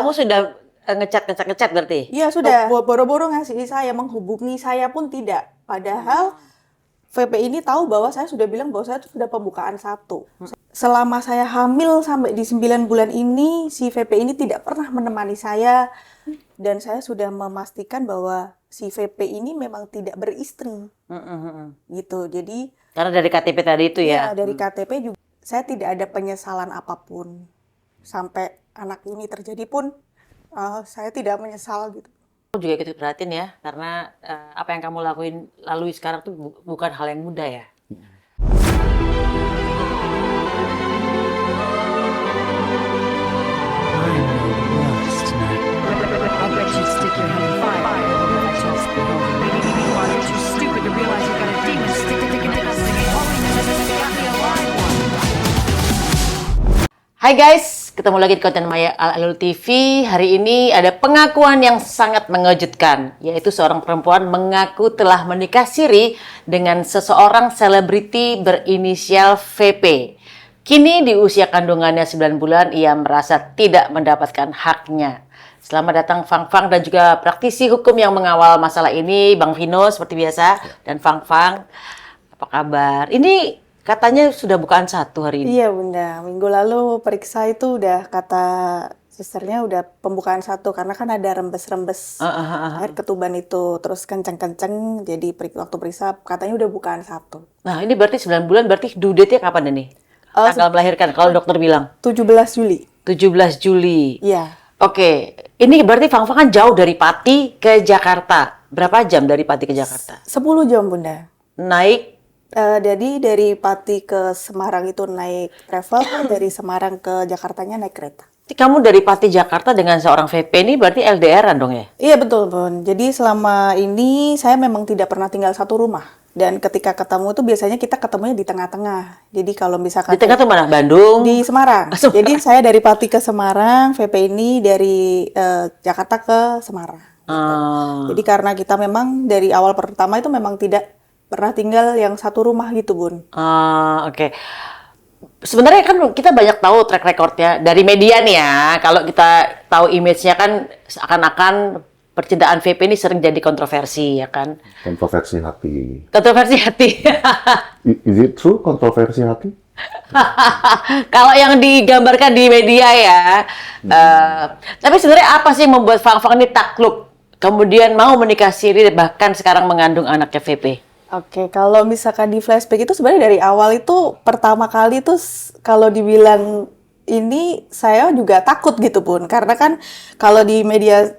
Kamu sudah ngecat berarti? Iya sudah, boro-boro ngasih saya, menghubungi saya pun tidak. Padahal VP ini tahu bahwa saya sudah bilang bahwa saya sudah pembukaan 1. Selama saya hamil sampai di 9 bulan ini, si VP ini tidak pernah menemani saya. Dan saya sudah memastikan bahwa si VP ini memang tidak beristri. Gitu, jadi... Karena dari KTP tadi itu ya? Iya, dari KTP juga. Saya tidak ada penyesalan apapun. Sampai anak ini terjadi pun, saya tidak menyesal gitu. Aku juga ikut perhatiin ya, karena apa yang kamu lalui sekarang tuh bukan hal yang mudah ya. Hai guys, ketemu lagi di konten Maya Alul TV. Hari ini ada pengakuan yang sangat mengejutkan, yaitu seorang perempuan mengaku telah menikah siri dengan seseorang selebriti berinisial VP. Kini di usia kandungannya 9 bulan, ia merasa tidak mendapatkan haknya. Selamat datang Fang Fang dan juga praktisi hukum yang mengawal masalah ini, Bang Vino seperti biasa, dan Fang Fang. Apa kabar? Ini katanya sudah bukaan 1 hari ini. Iya Bunda, minggu lalu periksa itu udah kata susternya udah pembukaan 1 karena kan ada rembes-rembes air ketuban itu terus kenceng-kenceng, jadi waktu periksa katanya udah bukaan 1. Nah ini berarti 9 bulan, berarti due date-nya kapan ini? Tanggal melahirkan kalau dokter bilang? 17 Juli. 17 Juli. Iya. Oke, ini berarti Fang Fang kan jauh dari Pati ke Jakarta. Berapa jam dari Pati ke Jakarta? 10 jam Bunda. Naik? Jadi dari Pati ke Semarang itu naik travel, dari Semarang ke Jakartanya naik kereta. Kamu dari Pati Jakarta dengan seorang VP ini berarti LDR-an dong ya? Iya betul Bun. Jadi selama ini saya memang tidak pernah tinggal satu rumah. Dan ketika ketemu itu biasanya kita ketemunya di tengah-tengah. Jadi kalau misalkan... Di tengah tuh mana? Bandung? Di Semarang. Jadi saya dari Pati ke Semarang, VP ini dari Jakarta ke Semarang. Gitu. Jadi karena kita memang dari awal pertama itu memang tidak pernah tinggal yang satu rumah gitu Bun. Oke. Sebenarnya kan kita banyak tahu track recordnya dari media nih ya. Kalau kita tahu image-nya kan seakan-akan percintaan VP ini sering jadi kontroversi ya kan. Kontroversi hati. Kontroversi hati. Is it true kontroversi hati? Kalau yang digambarkan di media ya. Tapi sebenarnya apa sih yang membuat Fang Fang ini takluk kemudian mau menikah siri bahkan sekarang mengandung anaknya VP? Oke, kalau misalkan di flashback itu sebenarnya dari awal itu pertama kali itu kalau dibilang ini saya juga takut gitu Bun. Karena kan kalau di media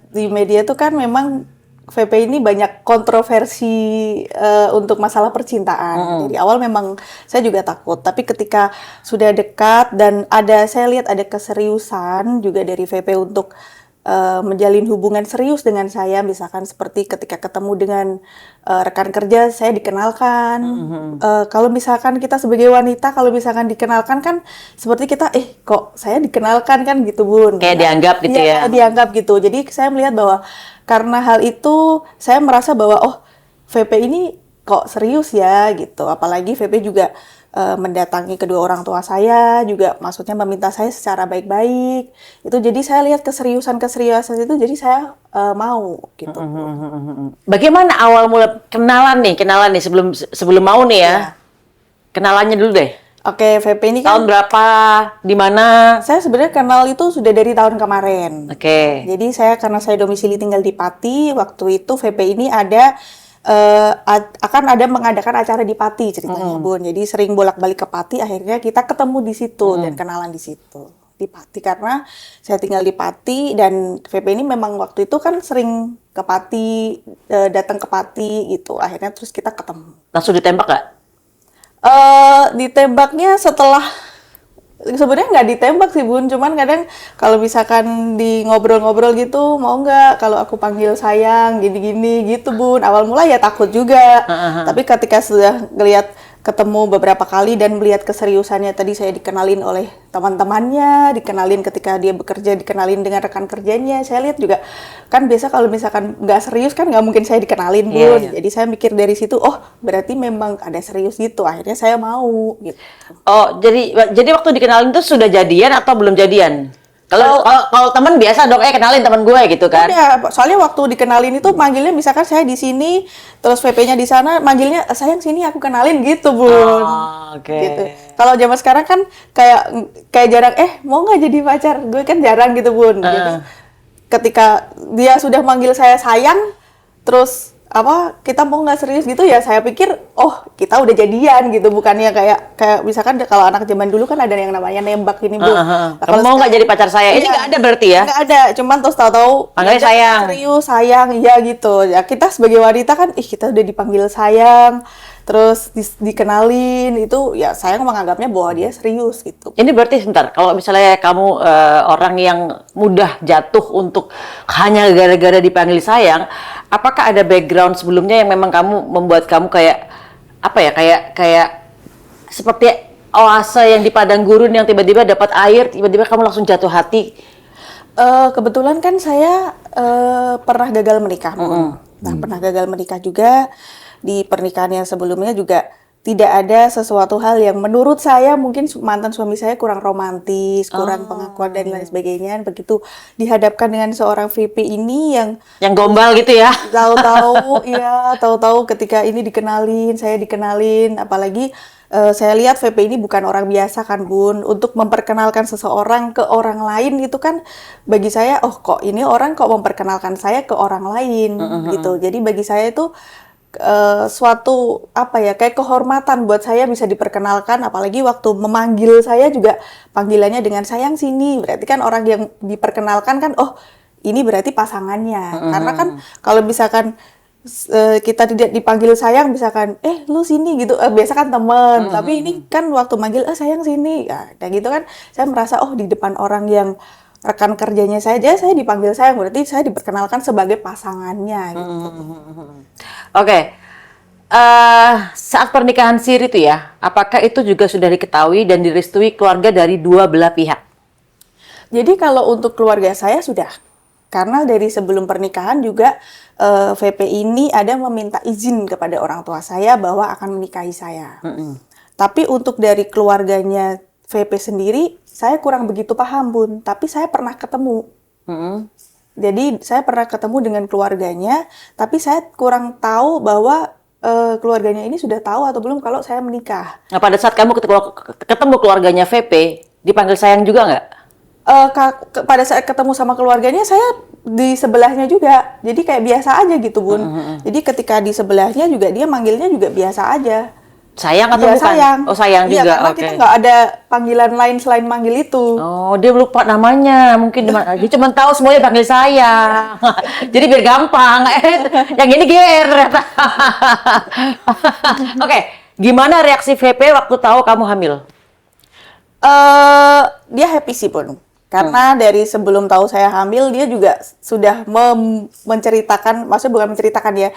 itu kan memang VP ini banyak kontroversi untuk masalah percintaan. Dari awal memang saya juga takut. Tapi ketika sudah dekat dan saya lihat ada keseriusan juga dari VP untuk menjalin hubungan serius dengan saya, misalkan seperti ketika ketemu dengan rekan kerja saya dikenalkan. Kalau misalkan kita sebagai wanita kalau misalkan dikenalkan kan seperti kita kok saya dikenalkan kan gitu Bun. Kayak dianggap gitu ya. Dianggap gitu. Jadi saya melihat bahwa karena hal itu saya merasa bahwa VP ini kok serius ya gitu. Apalagi VP juga mendatangi kedua orang tua saya, juga maksudnya meminta saya secara baik-baik. Itu jadi saya lihat keseriusan itu, jadi saya mau gitu. Bagaimana awal mula kenalan nih sebelum mau nih ya? Kenalannya dulu deh. Oke, VP ini kan tahun berapa, di mana? Saya sebenarnya kenal itu sudah dari tahun kemarin. Oke. Jadi karena saya domisili tinggal di Pati, waktu itu VP ini akan ada mengadakan acara di Pati ceritanya Bun. Jadi sering bolak-balik ke Pati, akhirnya kita ketemu di situ dan kenalan di situ. Di Pati karena saya tinggal di Pati dan VP ini memang waktu itu kan sering ke Pati, datang ke Pati gitu. Akhirnya terus kita ketemu. Langsung ditembak gak? Ditembaknya setelah sebenarnya nggak ditembak sih Bun, cuman kadang kalau misalkan di ngobrol-ngobrol gitu mau nggak kalau aku panggil sayang gini-gini gitu Bun. Awal mula ya takut juga, tapi ketika sudah ngelihat ketemu beberapa kali dan melihat keseriusannya, tadi saya dikenalin oleh teman-temannya, dikenalin ketika dia bekerja, dikenalin dengan rekan kerjanya. Saya lihat juga kan biasa kalau misalkan nggak serius kan nggak mungkin saya dikenalin Bun. Jadi saya mikir dari situ, berarti memang ada serius gitu. Akhirnya saya mau gitu. Jadi waktu dikenalin itu sudah jadian atau belum jadian? Kalau teman biasa dong, kenalin teman gue gitu kan. Udah, soalnya waktu dikenalin itu manggilnya misalkan saya di sini, terus VP-nya di sana, manggilnya sayang sini aku kenalin gitu, Bun. Oke. Gitu. Kalau zaman sekarang kan kayak jarang mau nggak jadi pacar? Gue kan jarang gitu, Bun. Jadi ketika dia sudah manggil saya sayang, terus kita mau nggak serius gitu ya, saya pikir kita udah jadian gitu, bukannya kayak misalkan kalau anak zaman dulu kan ada yang namanya nembak ini, Bu. Nah, Kamu mau nggak jadi pacar saya? Ini iya, nggak ada berarti ya? nggak ada, cuman terus tahu-tahu Panggilnya ya, sayang. serius sayang, iya gitu ya. Kita sebagai wanita kan kita udah dipanggil sayang, terus dikenalin itu ya, saya menganggapnya bahwa dia serius gitu. Ini berarti sebentar, kalau misalnya kamu orang yang mudah jatuh untuk hanya gara-gara dipanggil sayang, apakah ada background sebelumnya yang memang membuat kamu kayak kayak seperti oase yang di padang gurun yang tiba-tiba dapat air, tiba-tiba kamu langsung jatuh hati? Kebetulan kan saya pernah gagal menikah, Bu. Nah, pernah gagal menikah juga. Di pernikahan yang sebelumnya juga tidak ada sesuatu hal yang menurut saya mungkin mantan suami saya kurang romantis, kurang pengakuan dan lain sebagainya. Begitu dihadapkan dengan seorang VP ini yang gombal gitu ya? Tahu-tahu ketika ini saya dikenalin, apalagi saya lihat VP ini bukan orang biasa kan, Bun. Untuk memperkenalkan seseorang ke orang lain itu kan bagi saya, kok ini orang kok memperkenalkan saya ke orang lain gitu. Jadi bagi saya itu suatu kayak kehormatan buat saya bisa diperkenalkan, apalagi waktu memanggil saya juga panggilannya dengan sayang sini, berarti kan orang yang diperkenalkan kan ini berarti pasangannya. Karena kan kalau misalkan kita tidak dipanggil sayang, misalkan lu sini gitu, biasa kan temen, tapi ini kan waktu manggil sayang sini ya, kayak gitu kan saya merasa di depan orang yang rekan kerjanya saya dipanggil sayang, berarti saya diperkenalkan sebagai pasangannya gitu. Oke. Saat pernikahan siri itu ya, apakah itu juga sudah diketahui dan direstui keluarga dari dua belah pihak? Jadi kalau untuk keluarga saya sudah, karena dari sebelum pernikahan juga VP ini ada meminta izin kepada orang tua saya bahwa akan menikahi saya. Tapi untuk dari keluarganya VP sendiri, saya kurang begitu paham, Bun. Tapi saya pernah ketemu. Jadi saya pernah ketemu dengan keluarganya, tapi saya kurang tahu bahwa keluarganya ini sudah tahu atau belum kalau saya menikah. Nah, pada saat kamu ketemu keluarganya VP, dipanggil sayang juga nggak? Pada saat ketemu sama keluarganya, saya di sebelahnya juga. Jadi kayak biasa aja gitu, Bun. Jadi ketika di sebelahnya juga dia manggilnya juga biasa aja. Sayang atau ya, bukan? sayang. Oh, sayang juga. juga. Karena kita nggak ada panggilan lain selain manggil itu. Oh, dia lupa namanya. Mungkin dia cuma tahu semuanya panggil sayang. Jadi biar gampang. Yang ini GR ternyata. Oke, gimana reaksi VP waktu tahu kamu hamil? Dia happy sih, Bun. Karena dari sebelum tahu saya hamil, dia juga sudah menceritakan, maksudnya bukan menceritakan ya,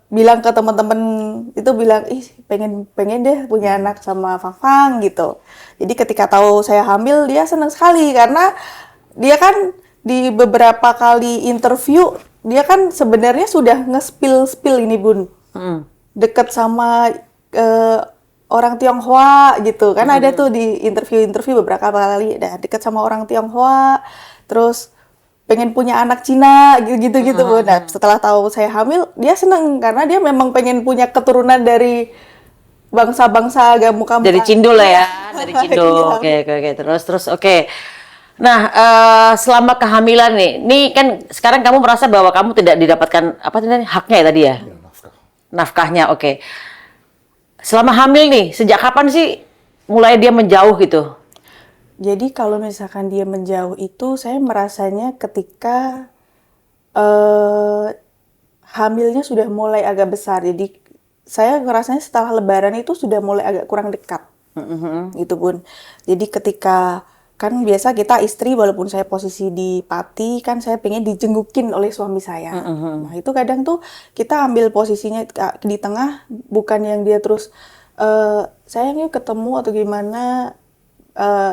bilang ke teman-teman itu, bilang pengen deh punya anak sama Fafang gitu. Jadi ketika tahu saya hamil, dia senang sekali karena dia kan di beberapa kali interview dia kan sebenarnya sudah nge-spill ini, Bun. Deket sama orang Tionghoa gitu kan, ada tuh di interview beberapa kali, deket sama orang Tionghoa, terus pengen punya anak Cina gitu. Nah, setelah tahu saya hamil, dia seneng karena dia memang pengen punya keturunan dari bangsa-bangsa agama. Dari Cindul lah ya, dari Cindul. Oke. Terus oke. Nah, selama kehamilan nih kan sekarang kamu merasa bahwa kamu tidak didapatkan haknya ya tadi ya? Nafkahnya, oke. Selama hamil nih, sejak kapan sih mulai dia menjauh gitu? Jadi kalau misalkan dia menjauh itu, saya merasanya ketika hamilnya sudah mulai agak besar. Jadi saya ngerasanya setelah Lebaran itu sudah mulai agak kurang dekat, gitu, Bun. Jadi ketika kan biasa kita istri, walaupun saya posisi di Pati, kan saya pengen dijengukin oleh suami saya. Nah itu kadang tuh kita ambil posisinya di tengah, bukan yang dia terus sayang yuk ketemu atau gimana,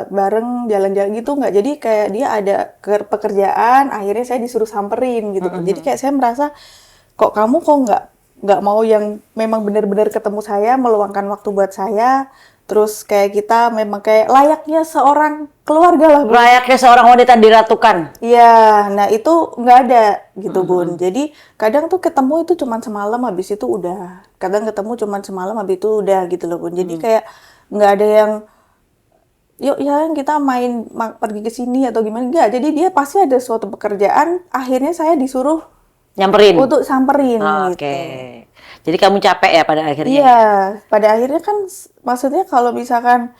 bareng jalan-jalan gitu, nggak. Jadi kayak dia ada pekerjaan, akhirnya saya disuruh samperin gitu. Jadi kayak saya merasa kok kamu nggak mau yang memang benar-benar ketemu saya, meluangkan waktu buat saya, Terus kayak kita memang kayak layaknya seorang keluarga lah, Bun. Layaknya seorang wanita diratukan. Iya, nah itu nggak ada gitu, Bun. Jadi kadang tuh ketemu itu cuman semalam, habis itu udah. Kadang ketemu cuman semalam, habis itu udah gitu loh, Bun. Jadi kayak nggak ada yang, yuk ya kita main pergi ke sini atau gimana. Nggak, jadi dia pasti ada suatu pekerjaan, akhirnya saya disuruh Nyamperin. untuk samperin Oke. gitu. Jadi kamu capek ya pada akhirnya? Iya, pada akhirnya kan maksudnya kalau misalkan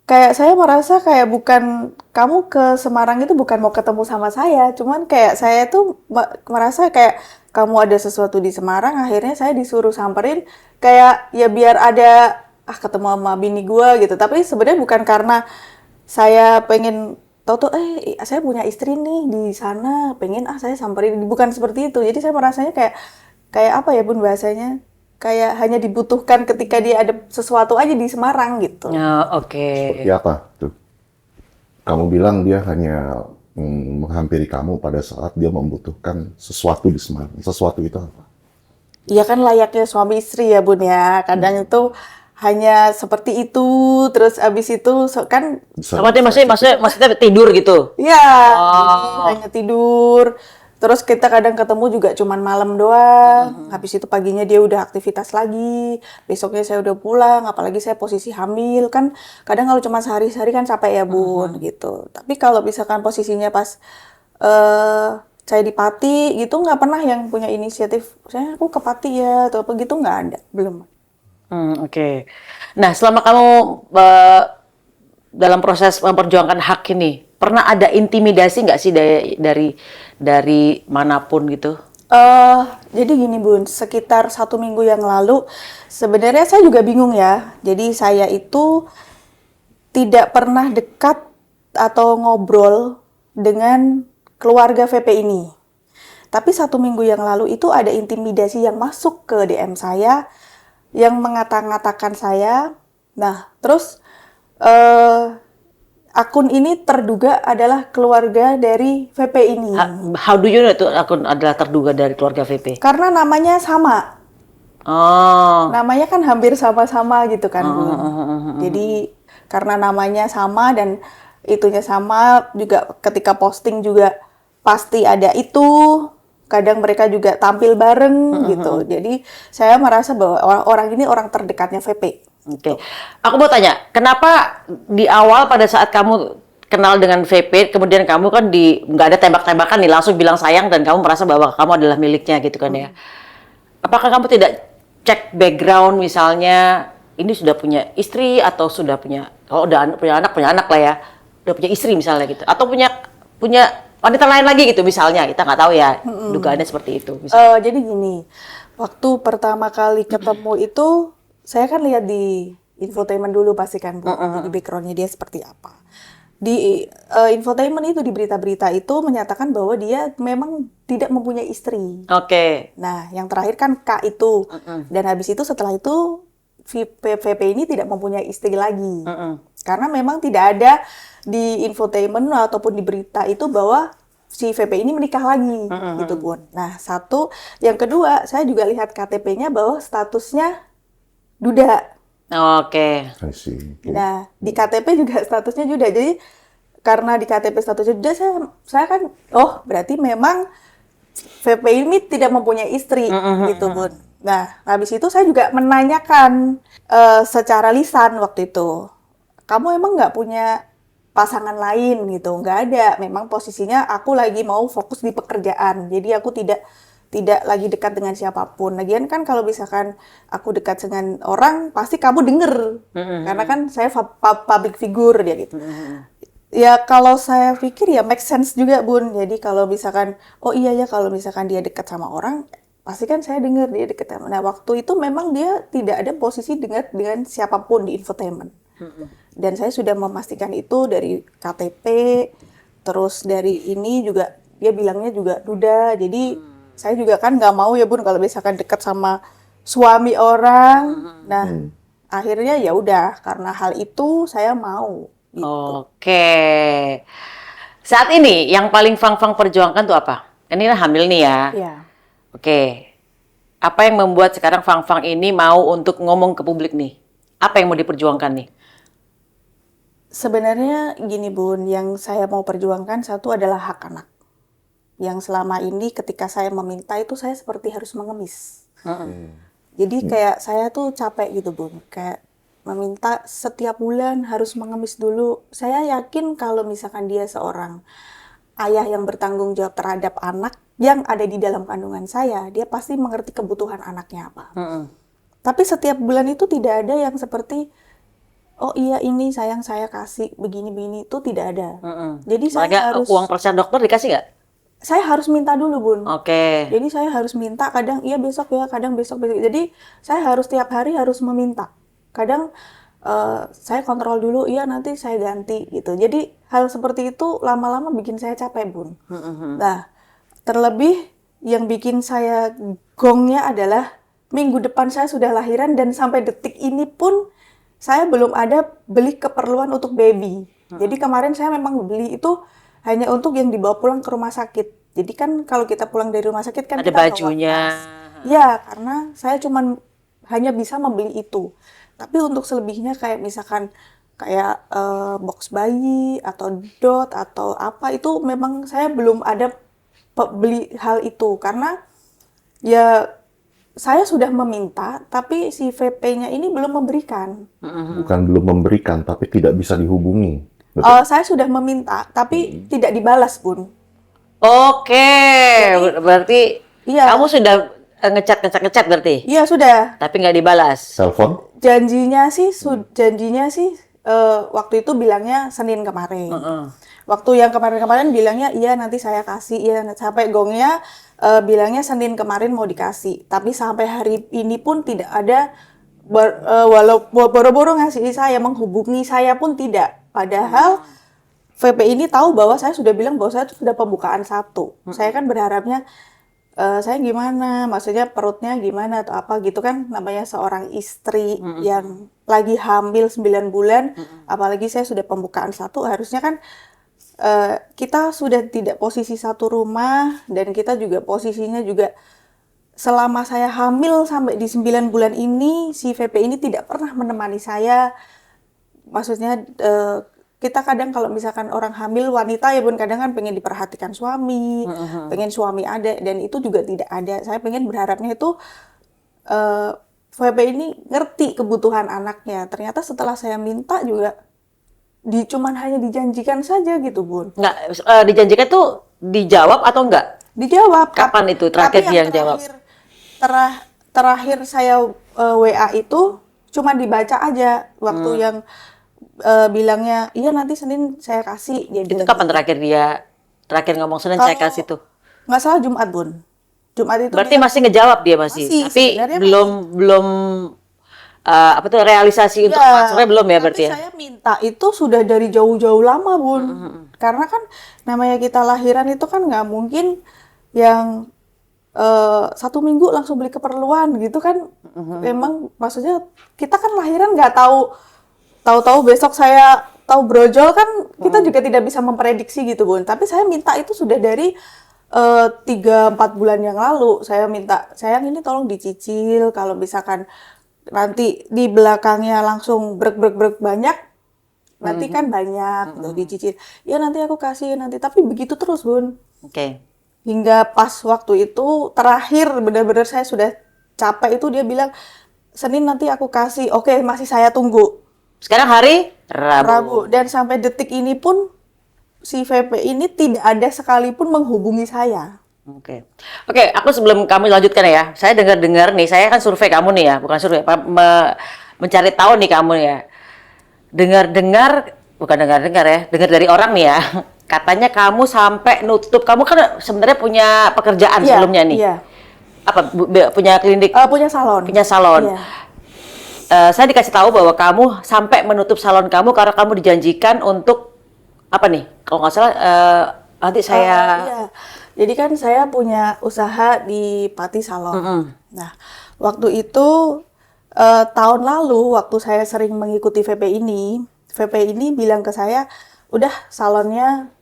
kayak saya merasa kayak bukan kamu ke Semarang itu bukan mau ketemu sama saya, cuman kayak saya tuh merasa kayak kamu ada sesuatu di Semarang, akhirnya saya disuruh samperin kayak ya biar ada ketemu sama bini gua gitu. Tapi sebenarnya bukan karena saya pengen tahu tuh saya punya istri nih di sana, pengen saya samperin, bukan seperti itu. Jadi saya merasanya kayak apa ya, Bun, bahasanya kayak hanya dibutuhkan ketika dia ada sesuatu aja di Semarang gitu. Oke. Seperti apa tuh? Kamu bilang dia hanya menghampiri kamu pada saat dia membutuhkan sesuatu di Semarang. Sesuatu itu apa? Iya kan layaknya suami istri ya, Bun ya. Kadang itu hanya seperti itu, terus abis itu kan Maksudnya tidur gitu? ya hanya tidur. Terus kita kadang ketemu juga cuman malam doang. Habis itu paginya dia udah aktivitas lagi. Besoknya saya udah pulang, apalagi saya posisi hamil kan. Kadang kalau cuma sehari-sehari kan capek ya, Bun, gitu. Tapi kalau misalkan posisinya pas saya di Pati gitu, nggak pernah yang punya inisiatif, aku ke Pati ya atau apa gitu, nggak ada, belum. Oke. Nah, selama kamu dalam proses memperjuangkan hak ini, pernah ada intimidasi nggak sih dari manapun gitu? Jadi gini, Bun, sekitar 1 minggu yang lalu, sebenarnya saya juga bingung ya. Jadi saya itu tidak pernah dekat atau ngobrol dengan keluarga VP ini. Tapi 1 minggu yang lalu itu ada intimidasi yang masuk ke DM saya, yang mengata-ngatakan saya. Nah, terus akun ini terduga adalah keluarga dari VP ini. How do you know itu akun adalah terduga dari keluarga VP? Karena namanya sama. Oh. Namanya kan hampir sama-sama gitu kan, Bun. Jadi karena namanya sama dan itunya sama, juga ketika posting juga pasti ada itu. Kadang mereka juga tampil bareng gitu. Jadi saya merasa bahwa orang ini orang terdekatnya VP. Oke. Aku mau tanya, kenapa di awal pada saat kamu kenal dengan VP, kemudian kamu kan nggak ada tembak-tembakan nih, langsung bilang sayang dan kamu merasa bahwa kamu adalah miliknya gitu kan ya? Apakah kamu tidak cek background misalnya, ini sudah punya istri atau sudah kalau udah punya anak lah ya, udah punya istri misalnya gitu, atau punya wanita lain lagi gitu misalnya, kita nggak tahu ya, dugaannya seperti itu. Jadi gini, waktu pertama kali ketemu itu, saya kan lihat di infotainment dulu pasti kan, Bu, di backgroundnya dia seperti apa. Di infotainment itu, di berita-berita itu menyatakan bahwa dia memang tidak mempunyai istri. Oke. Nah, yang terakhir kan K itu. Dan habis itu setelah itu VP ini tidak mempunyai istri lagi. Karena memang tidak ada di infotainment ataupun di berita itu bahwa si VP ini menikah lagi, gitu, Bun. Nah, satu. Yang kedua, saya juga lihat KTP-nya bahwa statusnya duda. Oke. I see. Nah, di KTP juga statusnya duda. Jadi, karena di KTP statusnya duda, saya kan, berarti memang VP ini tidak mempunyai istri, gitu, Bun. Nah, habis itu saya juga menanyakan secara lisan waktu itu, kamu emang nggak punya pasangan lain gitu? Nggak ada. Memang posisinya aku lagi mau fokus di pekerjaan. Jadi aku tidak lagi dekat dengan siapapun. Lagian kan kalau misalkan aku dekat dengan orang, pasti kamu denger. Karena kan saya public figure dia gitu. Ya kalau saya pikir ya make sense juga, Bun. Jadi kalau misalkan, kalau misalkan dia dekat sama orang, pasti kan saya dengar dia dekat sama. Nah, waktu itu memang dia tidak ada posisi dekat dengan siapapun di infotainment. Dan saya sudah memastikan itu dari KTP, terus dari ini juga dia bilangnya juga duda. Jadi saya juga kan nggak mau ya, Bun, kalau misalkan dekat sama suami orang. Nah, akhirnya ya udah, karena hal itu saya mau. Gitu. Oke. Saat ini yang paling Fang perjuangkan tuh apa? Ini kan hamil nih ya. Iya. Oke. Apa yang membuat sekarang Fang ini mau untuk ngomong ke publik nih? Apa yang mau diperjuangkan nih? Sebenarnya gini Bun, yang saya mau perjuangkan satu adalah hak anak. Yang selama ini ketika saya meminta itu saya seperti harus mengemis. Jadi kayak saya tuh capek gitu Bun, kayak meminta setiap bulan harus mengemis dulu. Saya yakin kalau misalkan dia seorang ayah yang bertanggung jawab terhadap anak yang ada di dalam kandungan saya, dia pasti mengerti kebutuhan anaknya apa. Tapi setiap bulan itu tidak ada yang seperti, oh iya ini sayang saya kasih begini-begini, itu tidak ada. Jadi saya harus Uang persen dokter dikasih nggak? saya harus minta dulu Bun. Oke. Jadi saya harus minta, kadang iya besok ya, kadang besok. Jadi saya harus tiap hari harus meminta. Kadang saya kontrol dulu, iya nanti saya ganti gitu. Jadi hal seperti itu lama-lama bikin saya capek Bun. Nah, terlebih yang bikin saya gongnya adalah minggu depan saya sudah lahiran dan sampai detik ini pun saya belum ada beli keperluan untuk baby. Jadi kemarin saya memang beli itu hanya untuk yang dibawa pulang ke rumah sakit. Jadi kan kalau kita pulang dari rumah sakit kan Ada kita bawa bajunya. tas. Ya, karena saya cuman hanya bisa membeli itu. Tapi untuk selebihnya kayak misalkan kayak box bayi atau dot atau apa itu memang saya belum ada beli hal itu karena ya saya sudah meminta tapi si VP-nya ini belum memberikan. Bukan belum memberikan, tapi tidak bisa dihubungi. Betul? Saya sudah meminta tapi tidak dibalas Bun. Oke, berarti Iya. kamu sudah ngecat berarti, Iya sudah. tapi nggak dibalas. Telepon? Janjinya sih waktu itu bilangnya Senin kemarin. Waktu yang kemarin-kemarin bilangnya iya nanti saya kasih, iya sampai gongnya bilangnya Senin kemarin mau dikasih. Tapi sampai hari ini pun tidak ada walau boro-boro ngasih saya, menghubungi saya pun tidak. Padahal VP ini tahu bahwa saya sudah bilang bahwa saya sudah pembukaan 1. Saya kan berharapnya saya gimana, maksudnya perutnya gimana atau apa gitu kan, namanya seorang istri yang lagi hamil 9 bulan, apalagi saya sudah pembukaan 1, harusnya kan kita sudah tidak posisi satu rumah dan kita juga posisinya juga selama saya hamil sampai di 9 bulan ini, si VP ini tidak pernah menemani saya. Maksudnya kita kadang kalau misalkan orang hamil wanita ya Bun, kadang kan pengen diperhatikan suami, pengen suami ada, dan itu juga tidak ada. Saya pengen berharapnya itu VP ini ngerti kebutuhan anaknya. Ternyata setelah saya minta juga cuman hanya dijanjikan saja gitu Bun. Nggak, dijanjikan tuh dijawab atau enggak? Dijawab. Kapan itu terakhir dia yang jawab? Terakhir saya WA itu cuma dibaca aja waktu yang bilangnya iya nanti Senin saya kasih. Dia Itu bilang kapan gitu. terakhir ngomong Senin saya Kalau kasih tuh? nggak salah Jumat Bun. Jumat itu Berarti dia masih ngejawab dia masih, Masih, tapi sebenarnya belum apa tuh realisasi untuk transfernya belum ya berarti tapi ya? saya minta itu sudah dari jauh-jauh lama Bun. Karena kan namanya kita lahiran itu kan nggak mungkin yang 1 minggu langsung beli keperluan gitu kan. Memang maksudnya kita kan lahiran nggak tahu besok saya tahu brojol kan, kita juga tidak bisa memprediksi gitu Bun. Tapi saya minta itu sudah dari 3-4 bulan yang lalu. Saya minta, sayang ini tolong dicicil, kalau misalkan nanti di belakangnya langsung brek banyak, nanti kan banyak tuh dicicil. Ya nanti aku kasih nanti, tapi begitu terus Bun. Oke. Hingga pas waktu itu terakhir benar-benar saya sudah capek itu dia bilang Senin nanti aku kasih. Oke, masih saya tunggu. Sekarang hari Rabu. Dan sampai detik ini pun si VP ini tidak ada sekalipun menghubungi saya. Oke, aku sebelum kamu lanjutkan ya, saya dengar nih, saya kan survei kamu nih ya, bukan survei, mencari tahu nih kamu ya. Bukan dengar ya, dengar dari orang nih ya. Katanya kamu sampai nutup, kamu kan sebenarnya punya pekerjaan sebelumnya nih. Iya. Apa punya klinik? Punya salon. Punya salon. Iya. Saya dikasih tahu bahwa kamu sampai menutup salon kamu karena kamu dijanjikan untuk apa nih? Kalau nggak salah nanti saya. Iya. Jadi kan saya punya usaha di Pati Salon. Nah, waktu itu tahun lalu waktu saya sering mengikuti VP ini bilang ke saya, udah salonnya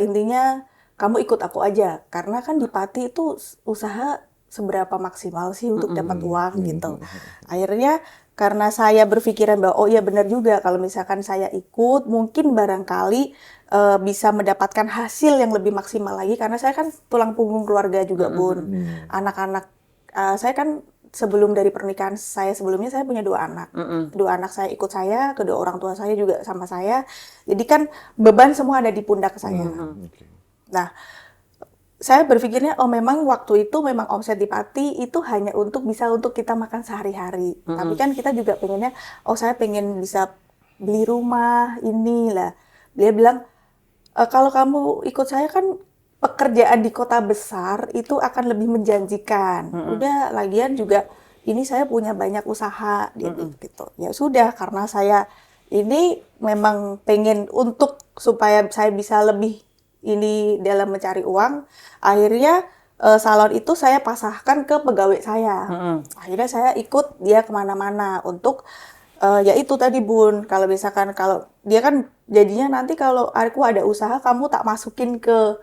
intinya kamu ikut aku aja, karena kan di Pati itu usaha seberapa maksimal sih untuk dapat uang gitu. Akhirnya karena saya berpikiran bahwa oh iya benar juga kalau misalkan saya ikut mungkin barangkali bisa mendapatkan hasil yang lebih maksimal lagi karena saya kan tulang punggung keluarga juga Bun. Anak-anak saya kan sebelum dari pernikahan saya sebelumnya saya punya 2 anak. 2 anak saya ikut saya, kedua orang tua saya juga sama saya. Jadi kan beban semua ada di pundak saya. Nah, saya berpikirnya oh memang waktu itu memang omset di Pati itu hanya bisa untuk kita makan sehari-hari. Tapi kan kita juga pengennya oh saya pengen bisa beli rumah inilah. Dia bilang kalau kamu ikut saya kan pekerjaan di kota besar itu akan lebih menjanjikan. Udah lagian juga ini saya punya banyak usaha gitu. Ya sudah karena saya ini memang pengen untuk supaya saya bisa lebih ini dalam mencari uang, akhirnya salon itu saya pasahkan ke pegawai saya. Akhirnya saya ikut dia kemana-mana untuk ya itu tadi Bun, kalau misalkan kalau dia kan jadinya nanti kalau aku ada usaha kamu tak masukin ke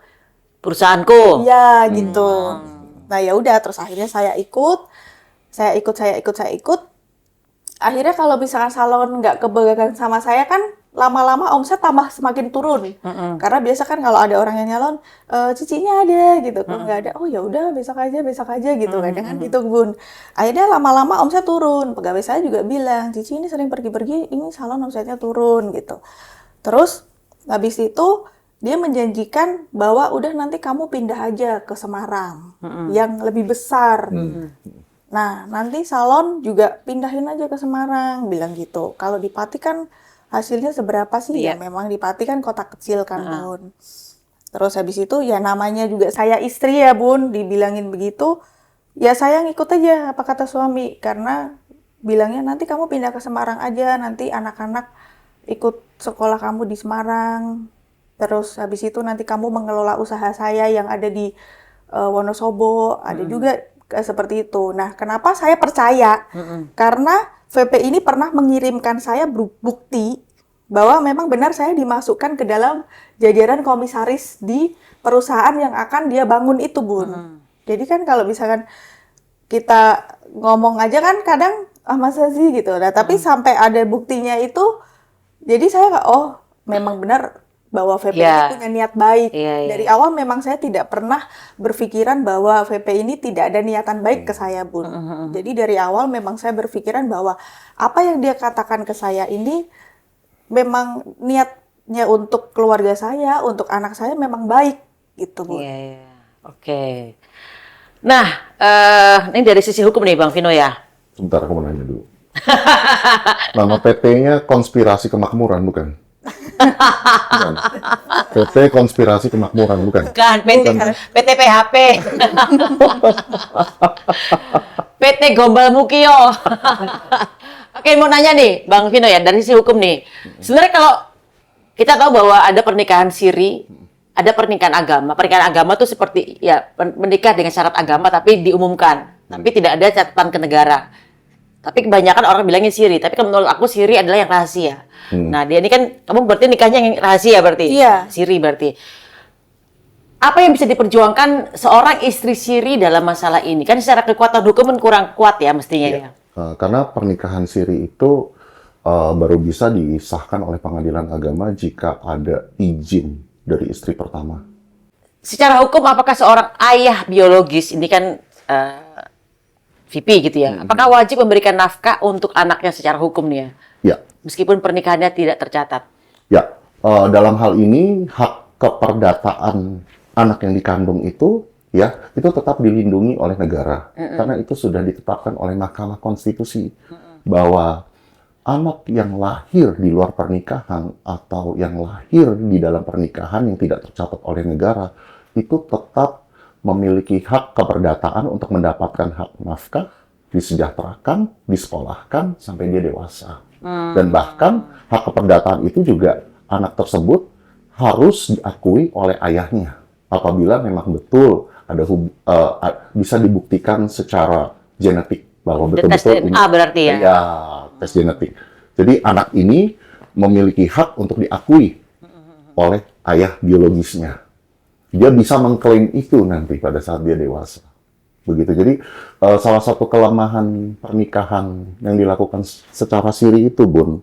Perusahaanku. iya gitu. Nah ya udah terus akhirnya saya ikut. Akhirnya kalau misalkan salon nggak kepegang sama saya kan lama-lama omset tambah semakin turun. Karena biasa kan kalau ada orang yang nyalon, cicinya ada gitu. Kalau nggak ada, oh ya udah besok aja gitu. Kadang kan gitu Bun. Akhirnya lama-lama omset turun. Pegawai saya juga bilang, Cici ini sering pergi-pergi, ini salon omsetnya turun gitu. Terus habis itu dia menjanjikan bahwa udah nanti kamu pindah aja ke Semarang yang lebih besar. Nah, nanti salon juga pindahin aja ke Semarang, bilang gitu. Kalau di Pati kan hasilnya seberapa sih? Ya memang di Pati kan kota kecil kan, Bun. Terus habis itu ya namanya juga saya istri ya, Bun, dibilangin begitu. Ya saya ngikut aja apa kata suami karena bilangnya nanti kamu pindah ke Semarang aja, nanti anak-anak ikut sekolah kamu di Semarang. Terus habis itu nanti kamu mengelola usaha saya yang ada di Wonosobo, ada juga seperti itu. Nah, kenapa saya percaya? Karena VP ini pernah mengirimkan saya bukti bahwa memang benar saya dimasukkan ke dalam jajaran komisaris di perusahaan yang akan dia bangun itu, Bun. Jadi kan kalau misalkan kita ngomong aja kan kadang, masa sih gitu. Nah, tapi sampai ada buktinya itu, jadi saya nggak, oh memang benar bahwa VP ini punya niat baik. Dari awal memang saya tidak pernah berpikiran bahwa VP ini tidak ada niatan baik ke saya, Bun. Jadi dari awal memang saya berpikiran bahwa apa yang dia katakan ke saya ini memang niatnya untuk keluarga saya, untuk anak saya memang baik gitu, Bun. Oke. Nah, ini dari sisi hukum nih Bang Vino ya. Sebentar aku mau nanya dulu. Nama PT-nya Konspirasi Kemakmuran bukan? Bukan. PT Konspirasi Kemakmuran bukan? Bukan, PT PHP. PT Gombal Mukio. Oke, mau nanya nih Bang Vino ya, dari sisi hukum nih. Sebenarnya kalau kita tahu bahwa ada pernikahan siri, ada pernikahan agama. Pernikahan agama tuh seperti ya menikah dengan syarat agama tapi diumumkan, tapi tidak ada catatan ke negara. Tapi kebanyakan orang bilangnya siri, tapi menurut aku siri adalah yang rahasia. Nah, dia ini kan kamu berarti nikahnya yang rahasia berarti. Iya. Siri berarti. Apa yang bisa diperjuangkan seorang istri siri dalam masalah ini? Kan secara kekuatan hukum kan kurang kuat ya mestinya ya. Karena pernikahan siri itu baru bisa disahkan oleh pengadilan agama jika ada izin dari istri pertama. Secara hukum apakah seorang ayah biologis ini kan VP gitu ya, apakah wajib memberikan nafkah untuk anaknya secara hukum nih ya? Ya. Meskipun pernikahannya tidak tercatat. Ya, dalam hal ini hak keperdataan anak yang dikandung itu ya itu tetap dilindungi oleh negara karena itu sudah ditetapkan oleh Mahkamah Konstitusi bahwa anak yang lahir di luar pernikahan atau yang lahir di dalam pernikahan yang tidak tercatat oleh negara itu tetap memiliki hak keperdataan untuk mendapatkan hak nafkah, disejahterakan, disekolahkan sampai dia dewasa. Dan bahkan hak keperdataan itu juga anak tersebut harus diakui oleh ayahnya apabila memang betul ada bisa dibuktikan secara genetik bahwa betul-betul ini berarti ya. Ya, tes genetik. Jadi anak ini memiliki hak untuk diakui oleh ayah biologisnya. Dia bisa mengklaim itu nanti pada saat dia dewasa. begitu. Jadi salah satu kelemahan pernikahan yang dilakukan secara siri itu, Bun,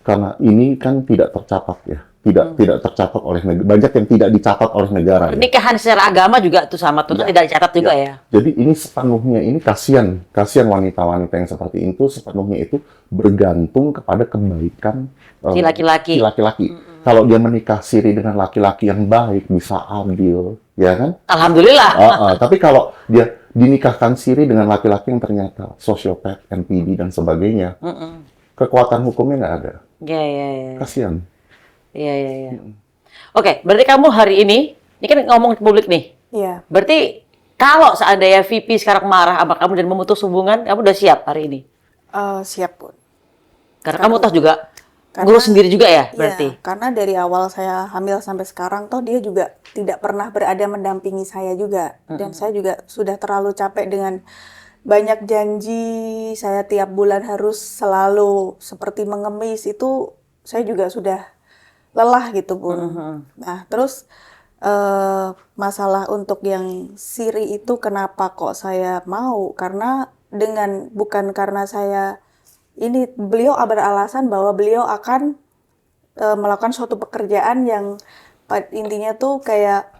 karena ini kan tidak tercatat ya, tidak tercatat oleh negara, banyak yang tidak dicatat oleh negara. Ya. Pernikahan secara agama juga tuh sama tuh, Ya. tidak dicatat juga ya. Jadi ini sepenuhnya, ini kasihan wanita-wanita yang seperti itu sepenuhnya itu bergantung kepada kebaikan Si laki-laki. Kalau dia menikah siri dengan laki-laki yang baik, bisa adil, ya kan? Alhamdulillah. Tapi kalau dia dinikahkan siri dengan laki-laki yang ternyata sosiopat, NPD dan sebagainya, kekuatan hukumnya nggak ada. Iya. Kasihan. Iya. Oke, berarti kamu hari ini kan ngomong ke publik nih. Iya. Berarti kalau seandainya VP sekarang marah sama kamu dan memutus hubungan, kamu udah siap hari ini? Siap, Bun. Karena kamu tahu juga, Karena- ngurus sendiri juga ya, berarti? Iya, karena dari awal saya hamil sampai sekarang toh dia juga tidak pernah berada mendampingi saya juga. Dan saya juga sudah terlalu capek dengan banyak janji, saya tiap bulan harus selalu seperti mengemis, itu saya juga sudah lelah gitu, Bun. Nah, terus masalah untuk yang siri itu kenapa kok saya mau? Karena bukan karena saya ini, beliau beralasan bahwa beliau akan melakukan suatu pekerjaan yang intinya tuh kayak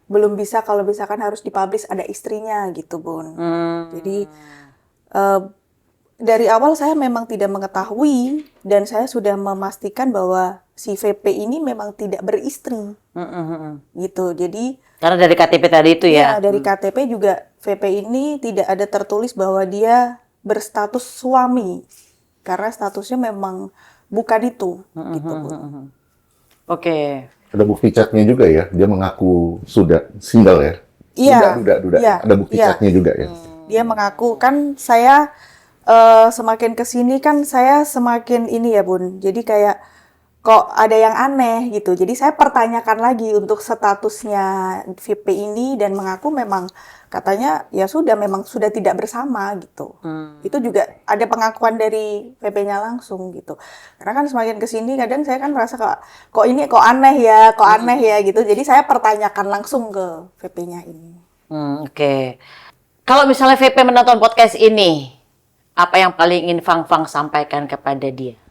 belum bisa kalau misalkan harus dipublish ada istrinya gitu, Bun. Jadi dari awal saya memang tidak mengetahui dan saya sudah memastikan bahwa si VP ini memang tidak beristri gitu. Jadi Karena dari KTP tadi itu ya? dari KTP juga VP ini tidak ada tertulis bahwa dia berstatus suami. Karena statusnya memang bukan itu, gitu, Bu. Oke. Ada bukti chatnya juga ya, dia mengaku sudah single ya. Iya. Duda. Iya, Ada bukti iya. chatnya juga ya. Dia mengaku, kan saya semakin kesini kan saya semakin ini ya, Bun. Jadi kayak kok ada yang aneh gitu. Jadi saya pertanyakan lagi untuk statusnya VP ini dan mengaku memang katanya ya sudah memang sudah tidak bersama gitu. Itu juga ada pengakuan dari VP-nya langsung gitu. Karena kan semakin kesini kadang saya kan merasa kok ini kok aneh ya gitu. Jadi saya pertanyakan langsung ke VP-nya ini. Oke. Kalau misalnya VP menonton podcast ini, apa yang paling ingin Fang sampaikan kepada dia?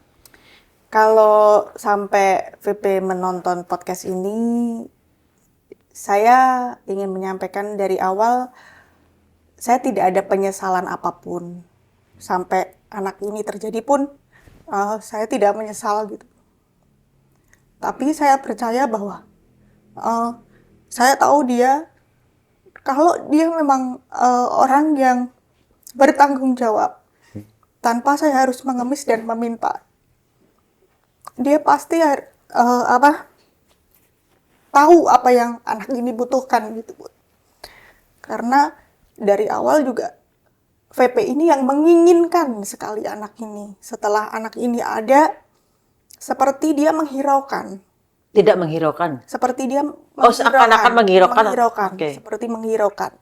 Kalau sampai VP menonton podcast ini, saya ingin menyampaikan dari awal, saya tidak ada penyesalan apapun. Sampai anak ini terjadi pun, saya tidak menyesal gitu. Tapi saya percaya bahwa saya tahu dia, kalau dia memang orang yang bertanggung jawab, tanpa saya harus mengemis dan meminta. Dia pasti tahu apa yang anak ini butuhkan gitu, Bu. Karena dari awal juga VP ini yang menginginkan sekali anak ini. Setelah anak ini ada, seperti dia menghiraukan. Tidak menghiraukan. Seperti dia seakan-akan menghiraukan. Oke. Seperti menghiraukan.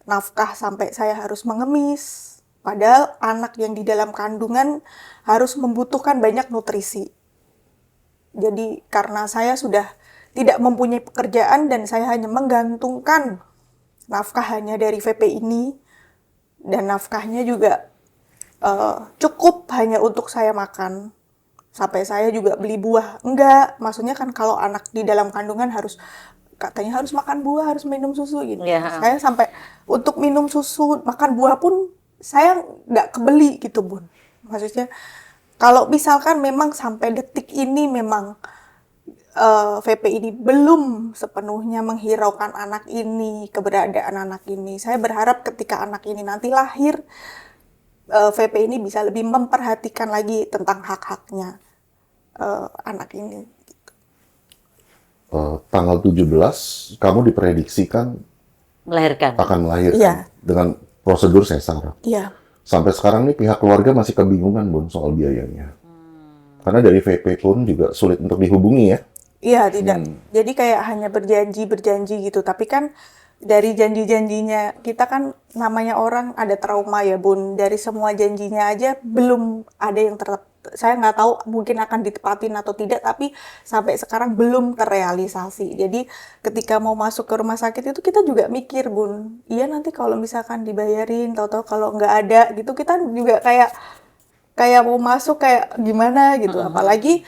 Nafkah sampai saya harus mengemis. Padahal anak yang di dalam kandungan harus membutuhkan banyak nutrisi. Jadi karena saya sudah tidak mempunyai pekerjaan dan saya hanya menggantungkan nafkah hanya dari VP ini, dan nafkahnya juga cukup hanya untuk saya makan. Sampai saya juga beli buah. Enggak, maksudnya kan kalau anak di dalam kandungan katanya harus makan buah, harus minum susu gitu. Yeah. Saya sampai untuk minum susu, makan buah pun saya nggak kebeli gitu, Bun. Maksudnya kalau misalkan memang sampai detik ini memang VP ini belum sepenuhnya menghiraukan anak ini, keberadaan anak ini. Saya berharap ketika anak ini nanti lahir, VP ini bisa lebih memperhatikan lagi tentang hak-haknya anak ini. Tanggal 17, kamu diprediksikan Melahirkan. akan melahirkan Iya. dengan prosedur sesar. Iya. Sampai sekarang nih pihak keluarga masih kebingungan, Bun, soal biayanya. Karena dari VP pun juga sulit untuk dihubungi ya. Iya, tidak. Jadi kayak hanya berjanji gitu. Tapi kan dari janji-janjinya, kita kan namanya orang ada trauma ya, Bun. Dari semua janjinya aja belum ada yang saya nggak tahu mungkin akan ditepatin atau tidak, tapi sampai sekarang belum terrealisasi. Jadi ketika mau masuk ke rumah sakit itu kita juga mikir, Bun, iya nanti kalau misalkan dibayarin, tahu-tahu kalau nggak ada gitu, kita juga kayak kayak mau masuk kayak gimana gitu. Apalagi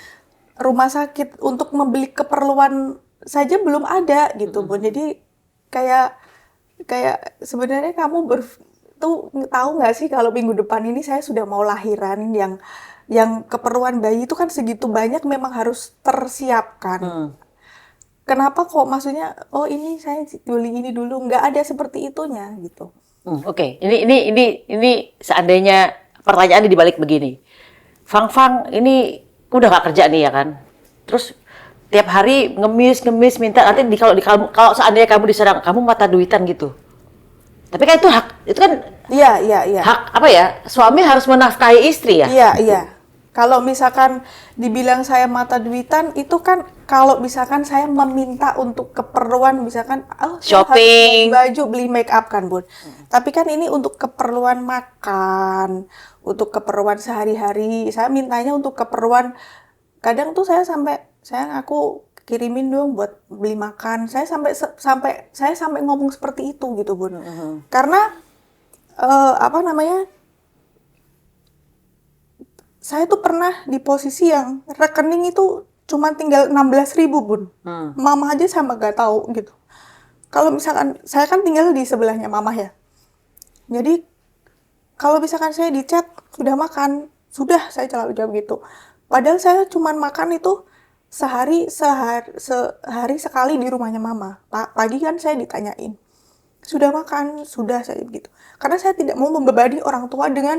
rumah sakit untuk membeli keperluan saja belum ada gitu, Bun. Jadi kayak kayak sebenarnya kamu tuh tahu nggak sih kalau minggu depan ini saya sudah mau lahiran yang keperluan bayi itu kan segitu banyak memang harus tersiapkan. Kenapa kok maksudnya oh ini saya beli ini dulu nggak ada seperti itunya gitu. Oke. Ini seandainya pertanyaan dibalik begini. Fang ini udah gak kerja nih ya kan? Terus tiap hari ngemis minta nanti kalau seandainya kamu diserang, kamu mata duitan gitu. Tapi kan itu hak, itu kan Iya. hak apa ya? Suami harus menafkahi istri ya. Iya. Kalau misalkan dibilang saya mata duitan, itu kan kalau misalkan saya meminta untuk keperluan, misalkan saya harus Shopping. beli baju, beli make up kan, Bun. Tapi kan ini untuk keperluan makan, untuk keperluan sehari-hari. Saya mintanya untuk keperluan, kadang tuh saya aku kirimin dong buat beli makan. Saya sampai ngomong seperti itu gitu, Bun. Karena apa namanya? Saya tuh pernah di posisi yang rekening itu cuma tinggal 16.000, Bun. Mama aja sama gak tahu gitu. Kalau misalkan saya kan tinggal di sebelahnya mama ya. Jadi kalau misalkan saya di chat sudah makan, sudah saya selalu jawab gitu. Padahal saya cuma makan itu sehari sekali di rumahnya mama. Pagi kan saya ditanyain, sudah makan, sudah saya gitu. Karena saya tidak mau membebani orang tua dengan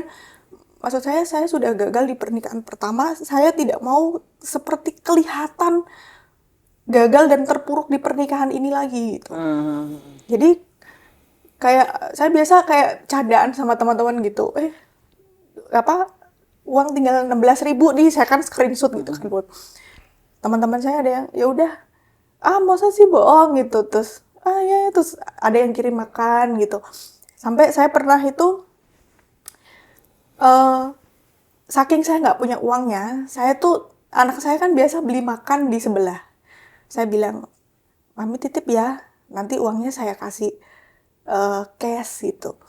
maksud saya sudah gagal di pernikahan pertama, saya tidak mau seperti kelihatan gagal dan terpuruk di pernikahan ini lagi gitu. Jadi kayak saya biasa kayak cadaan sama teman-teman gitu. Uang tinggal 16.000 nih, saya kan screenshot gitu kan buat teman-teman saya, ada yang ya udah masa sih bohong gitu, terus ya terus ada yang kirim makan gitu. Sampai saya pernah itu saking saya nggak punya uangnya, anak saya kan biasa beli makan di sebelah. Saya bilang, Mami titip ya, nanti uangnya saya kasih cash gitu.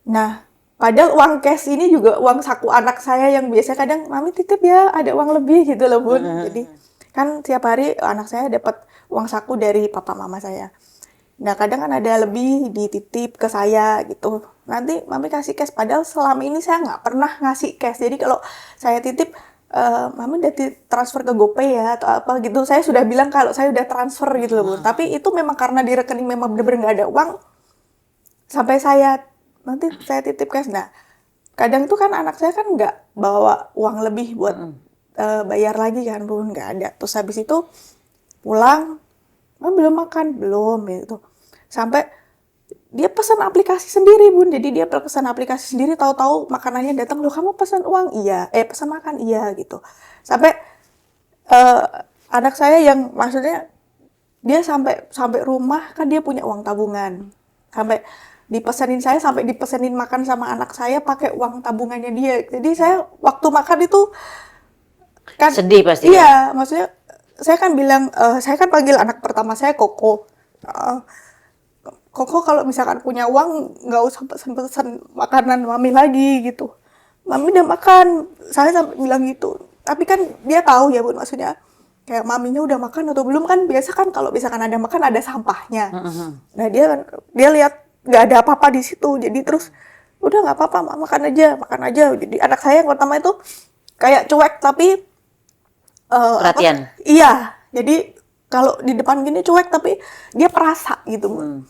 Nah, padahal uang cash ini juga uang saku anak saya yang biasa kadang, Mami titip ya, ada uang lebih gitu loh, Bun. Jadi kan tiap hari anak saya dapat uang saku dari papa mama saya. Nah, kadang kan ada lebih dititip ke saya gitu. Nanti Mami kasih cash. Padahal selama ini saya nggak pernah ngasih cash. Jadi kalau saya titip, Mami udah transfer ke GoPay ya atau apa gitu. Saya sudah bilang kalau saya udah transfer gitu loh, Bun. Tapi itu memang karena di rekening memang benar-benar nggak ada uang. Sampai nanti saya titip cash. Nah, kadang tuh kan anak saya kan nggak bawa uang lebih buat bayar lagi kan, Bun. Nggak ada. Terus habis itu pulang, belum makan, belum gitu. Sampai dia pesan aplikasi sendiri, Bun. Jadi dia pesan aplikasi sendiri, tahu-tahu makanannya datang, loh kamu pesan uang? Iya. Pesan makan? Iya gitu. Sampai anak saya yang maksudnya dia sampai rumah kan dia punya uang tabungan. Sampai dipesenin makan sama anak saya pakai uang tabungannya dia. Jadi saya waktu makan itu kan Sedih pasti. iya, maksudnya saya kan bilang, saya kan panggil anak pertama saya Koko. Koko kalau misalkan punya uang nggak usah pesen makanan Mami lagi gitu. Mami udah makan, saya sampai bilang gitu. Tapi kan dia tahu ya, Bun, maksudnya kayak maminya udah makan atau belum kan biasa kan kalau misalkan ada makan ada sampahnya. Nah dia lihat nggak ada apa-apa di situ, jadi terus udah nggak apa-apa, makan aja. Jadi anak saya yang pertama itu kayak cuek tapi Perhatian. iya, jadi kalau di depan gini cuek tapi dia perasa gitu.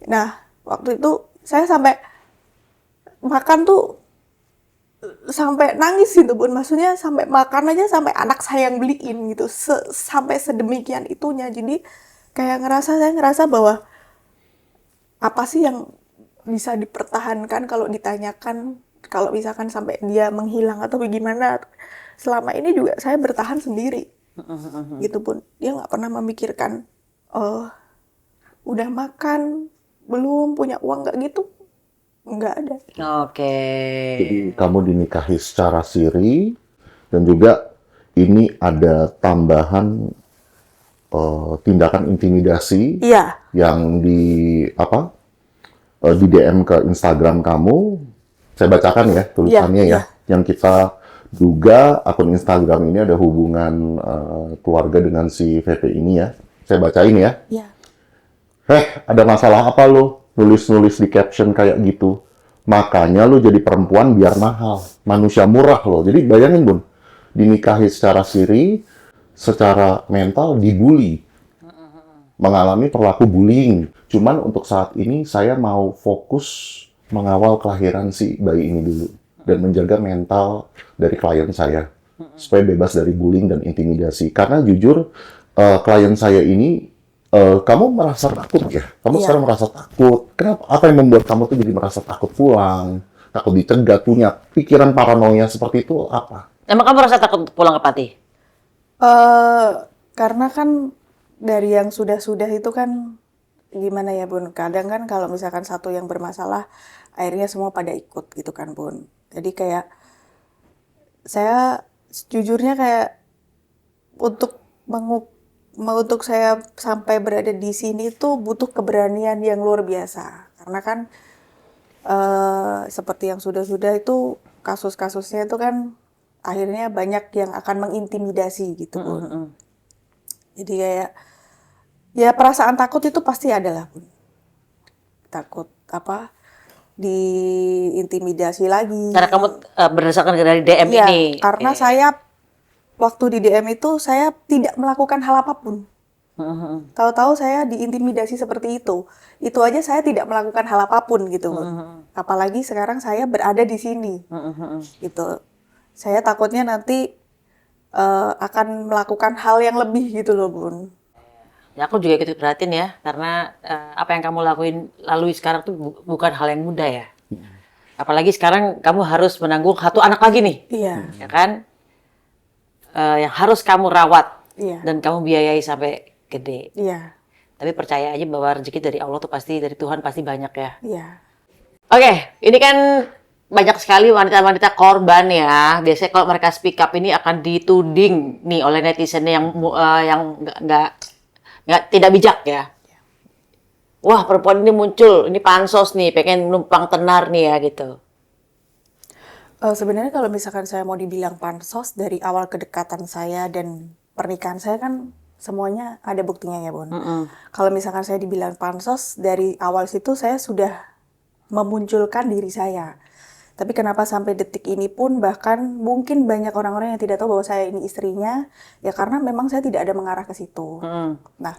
Nah, waktu itu saya sampai makan tuh sampai nangis gitu, Bun. Maksudnya sampai makan aja sampai anak saya yang beliin gitu. Sampai sedemikian itunya. Jadi kayak saya ngerasa bahwa apa sih yang bisa dipertahankan kalau ditanyakan, kalau misalkan sampai dia menghilang atau bagaimana. Selama ini juga saya bertahan sendiri. Gitu, Bun. Dia nggak pernah memikirkan udah makan belum, punya uang nggak gitu, nggak ada. Oke. Jadi kamu dinikahi secara siri, Dan juga ini ada tambahan tindakan intimidasi Iya, yang di DM ke Instagram kamu. Saya bacakan ya tulisannya iya. yang kita duga akun Instagram ini ada hubungan keluarga dengan si VP ini ya. Saya bacain ya. iya. Ada masalah apa lo? Nulis-nulis di caption kayak gitu. Makanya lo jadi perempuan biar mahal. Manusia murah lo. Jadi bayangin Bun, dinikahi secara siri, secara mental dibully. Mengalami perilaku bullying. Cuman untuk saat ini saya mau fokus mengawal kelahiran si bayi ini dulu. Dan menjaga mental dari klien saya. Supaya bebas dari bullying dan intimidasi. Karena jujur, klien saya ini, kamu merasa takut ya? Kamu Iya. sekarang merasa takut. Kenapa? Apa yang membuat kamu tuh jadi merasa takut pulang? Takut dicegat, punya pikiran paranoia seperti itu apa? Emang kamu rasa takut pulang ke Pati? Karena kan dari yang sudah-sudah itu kan gimana ya Bun, kadang kan kalau misalkan satu yang bermasalah, akhirnya semua pada ikut gitu kan Bun. Jadi kayak saya sejujurnya kayak untuk untuk saya sampai berada di sini tuh butuh keberanian yang luar biasa. Karena kan seperti yang sudah-sudah itu kasus-kasusnya itu kan akhirnya banyak yang akan mengintimidasi gitu Bun. Jadi kayak ya perasaan takut itu pasti ada lah Bun. Takut apa? Diintimidasi lagi. Karena kamu berdasarkan dari DM Iya, ini. karena Oke. saya waktu di DM itu saya tidak melakukan hal apapun. Tahu-tahu saya diintimidasi seperti itu. Itu aja saya tidak melakukan hal apapun gitu, Bun. Apalagi sekarang saya berada di sini. Gitu. Saya takutnya nanti akan melakukan hal yang lebih gitu loh, Bun. Ya, aku juga ikut prihatin ya, karena apa yang kamu lalui sekarang tuh bukan hal yang mudah ya. Apalagi sekarang kamu harus menanggung satu anak lagi nih, Iya, ya kan? Yang harus kamu rawat iya, dan kamu biayai sampai gede. iya, Tapi percaya aja bahwa rezeki dari Allah tuh pasti, dari Tuhan pasti banyak ya. iya. Oke, ini kan banyak sekali wanita-wanita korban ya. Biasanya kalau mereka speak up ini akan dituding nih oleh netizen yang nggak tidak bijak ya. Wah, perempuan ini muncul, ini pansos nih, pengen numpang tenar nih ya gitu. Sebenarnya kalau misalkan saya mau dibilang pansos dari awal kedekatan saya dan pernikahan saya kan semuanya ada buktinya ya, Bun. Kalau misalkan saya dibilang pansos dari awal situ saya sudah memunculkan diri saya. Tapi kenapa sampai detik ini pun bahkan mungkin banyak orang-orang yang tidak tahu bahwa saya ini istrinya, ya karena memang saya tidak ada mengarah ke situ. Nah,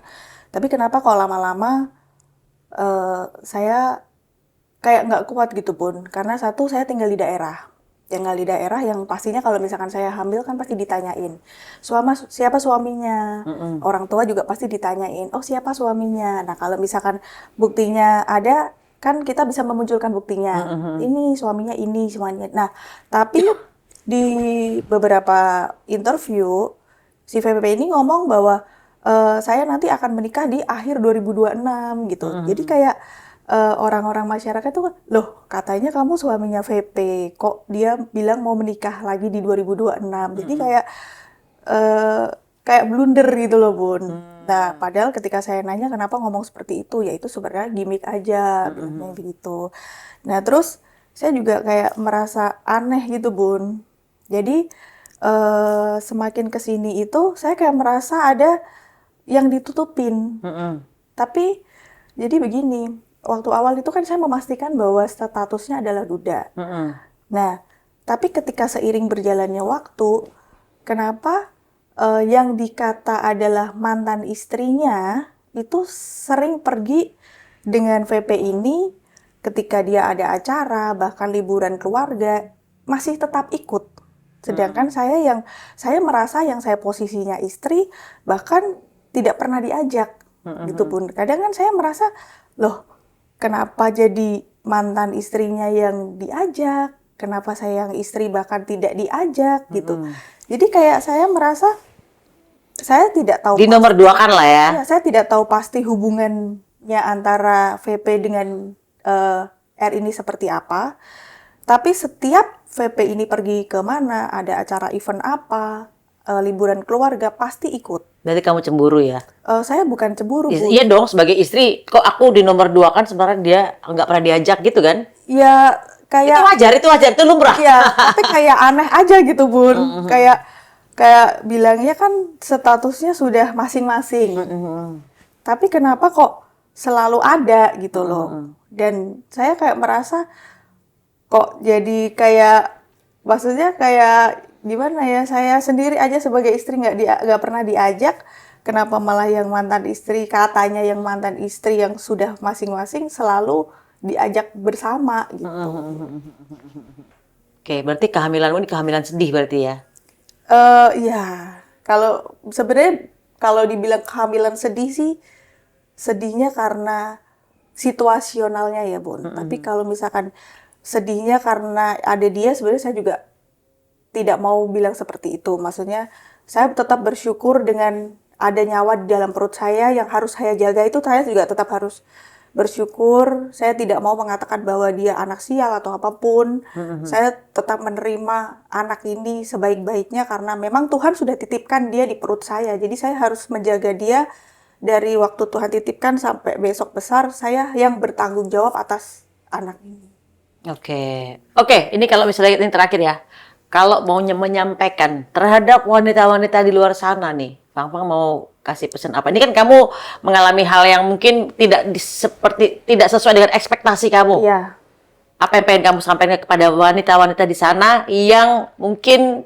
tapi kenapa kalau lama-lama saya kayak nggak kuat gitu Bun, karena satu saya tinggal di daerah yang pastinya kalau misalkan saya hamil kan pasti ditanyain siapa suaminya, orang tua juga pasti ditanyain oh siapa suaminya. Nah kalau misalkan buktinya ada kan kita bisa memunculkan buktinya ini suaminya ini semuanya. Nah tapi di beberapa interview si VPP ini ngomong bahwa saya nanti akan menikah di akhir 2026 gitu. Jadi kayak orang-orang masyarakat tuh, loh katanya kamu suaminya VP, kok dia bilang mau menikah lagi di 2026. Jadi kayak blunder gitu loh Bun. Nah padahal ketika saya nanya kenapa ngomong seperti itu, ya itu sebenarnya gimmick aja, bilangnya begitu. Nah terus saya juga kayak merasa aneh gitu Bun. Jadi semakin kesini itu saya kayak merasa ada yang ditutupin. Tapi jadi begini. Waktu awal itu kan saya memastikan bahwa statusnya adalah duda. Nah, tapi ketika seiring berjalannya waktu, kenapa yang dikata adalah mantan istrinya itu sering pergi dengan VP ini ketika dia ada acara, bahkan liburan keluarga, masih tetap ikut. Sedangkan saya merasa yang saya posisinya istri, bahkan tidak pernah diajak. Gitu pun. Kadang kan saya merasa, loh, kenapa jadi mantan istrinya yang diajak? Kenapa saya yang istri bahkan tidak diajak gitu? Jadi kayak saya merasa saya tidak tahu Di nomor dua kan lah ya. ya, saya tidak tahu pasti hubungannya antara VP dengan R ini seperti apa. Tapi setiap VP ini pergi ke mana, ada acara event apa, liburan keluarga, pasti ikut. Berarti kamu cemburu ya? Saya bukan cemburu, Bu. Iya dong, sebagai istri, kok aku di nomor 2 kan sebenarnya dia nggak pernah diajak gitu kan? Ya, kayak Itu wajar, itu lumrah. ya, tapi kayak aneh aja gitu, Bun. Kayak bilangnya kan statusnya sudah masing-masing. Tapi kenapa kok selalu ada gitu loh. Dan saya kayak merasa kok jadi kayak, maksudnya kayak gimana ya, saya sendiri aja sebagai istri nggak pernah diajak, kenapa malah yang mantan istri, katanya yang mantan istri yang sudah masing-masing selalu diajak bersama gitu. Oke, berarti kehamilanmu ini kehamilan sedih berarti ya? Ya, kalau sebenarnya kalau dibilang kehamilan sedih sih, sedihnya karena situasionalnya ya, Bun. Tapi kalau misalkan sedihnya karena ada dia, sebenarnya saya juga tidak mau bilang seperti itu. Maksudnya, saya tetap bersyukur dengan ada nyawa di dalam perut saya yang harus saya jaga itu, saya juga tetap harus bersyukur. Saya tidak mau mengatakan bahwa dia anak sial atau apapun. Saya tetap menerima anak ini sebaik-baiknya karena memang Tuhan sudah titipkan dia di perut saya. Jadi saya harus menjaga dia dari waktu Tuhan titipkan sampai besok besar, saya yang bertanggung jawab atas anak ini. Oke, ini kalau misalnya ini terakhir ya. Kalau mau menyampaikan terhadap wanita-wanita di luar sana nih, Fang mau kasih pesan apa? Ini kan kamu mengalami hal yang mungkin tidak sesuai dengan ekspektasi kamu. Iya. Apa yang pengen kamu sampaikan kepada wanita-wanita di sana yang mungkin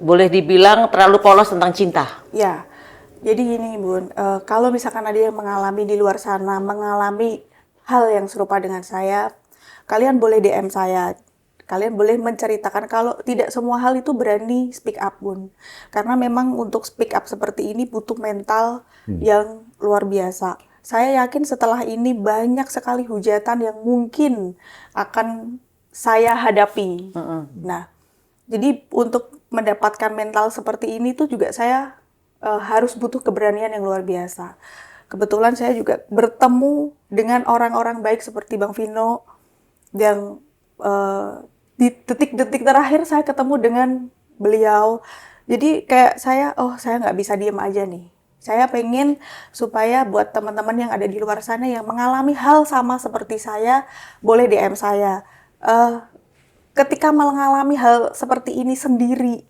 boleh dibilang terlalu polos tentang cinta? Ya, jadi gini Bun, kalau misalkan ada yang mengalami di luar sana, mengalami hal yang serupa dengan saya, kalian boleh DM saya. Kalian boleh menceritakan, kalau tidak semua hal itu berani speak up, Bun. Karena memang untuk speak up seperti ini butuh mental yang luar biasa. Saya yakin setelah ini banyak sekali hujatan yang mungkin akan saya hadapi. Nah, jadi untuk mendapatkan mental seperti ini tuh juga saya harus butuh keberanian yang luar biasa. Kebetulan saya juga bertemu dengan orang-orang baik seperti Bang Vino yang di detik-detik terakhir saya ketemu dengan beliau. Jadi kayak saya nggak bisa diem aja nih. Saya pengen supaya buat teman-teman yang ada di luar sana yang mengalami hal sama seperti saya, boleh DM saya. Ketika mengalami hal seperti ini sendiri,